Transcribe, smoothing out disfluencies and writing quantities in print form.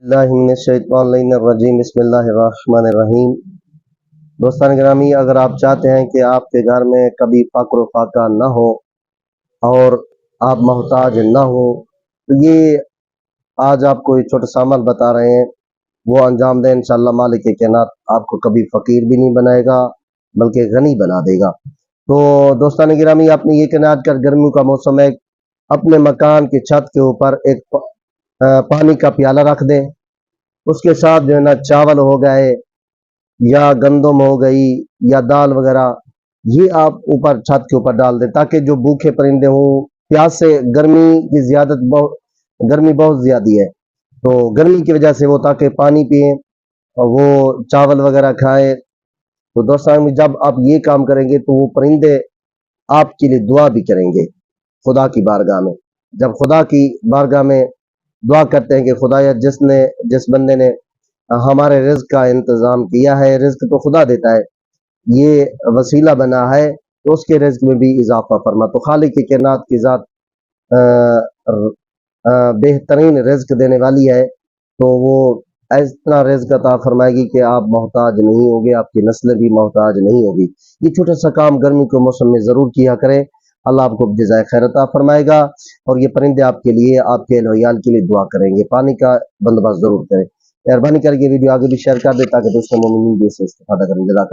बिस्मिल्लाहिर्रहमानिर्रहीम बिस्मिल्लाहिर्रहमानिर्रहीम। दोस्तान ग्रामी, अगर आप चाहते हैं कि आपके घर में कभी फ़क्र फाका ना हो और आप मोहताज ना हो, तो ये आज आपको एक छोटा सा अमल बता रहे हैं, वो अंजाम दें इंशाअल्लाह मालिक के कायनात आपको कभी फ़कीर भी नहीं बनाएगा बल्कि गनी बना देगा। तो दोस्तान गिरामी, आपने ये कहना, आजकल गर्मियों का मौसम है, अपने मकान की छत के ऊपर एक पानी का प्याला रख दें। उसके साथ जो है ना, चावल हो गए या गंदम हो गई या दाल वगैरह, ये आप ऊपर छत के ऊपर डाल दें ताकि जो भूखे परिंदे हों, प्यास से, गर्मी बहुत ज़्यादा है, तो गर्मी की वजह से वो ताकि पानी पिए और वो चावल वगैरह खाएं। तो दोस्तों, जब आप ये काम करेंगे तो वो परिंदे आपके लिए दुआ भी करेंगे खुदा की बारगाह में। जब खुदा की बारगाह में दुआ करते हैं कि खुदाया, जिस बंदे ने हमारे रिज़्क़ का इंतज़ाम किया है, रिज़्क़ तो खुदा देता है, ये वसीला बना है, तो उसके रिज़्क़ में भी इजाफ़ा फरमा। तो खालिक की कायनात की ज़ात बेहतरीन रिज़्क़ देने वाली है, तो वो इतना रिज़्क़ अता फरमाएगी कि आप मोहताज नहीं होगे, आपकी नस्लें भी मोहताज नहीं होगी। ये छोटा सा काम गर्मी के मौसम में ज़रूर किया करें, अल्लाह आपको जज़ाए खैर अता फरमाएगा और ये परिंदे आपके लिए, आपके अहल वयाल के लिए दुआ करेंगे। पानी का बंदोबस्त ज़रूर करें। मेहरबानी करके वीडियो आगे भी शेयर कर दें ताकि दूसरे मोमिनीन भी इससे इस्तेफादा करें। जज़ाकल्लाह।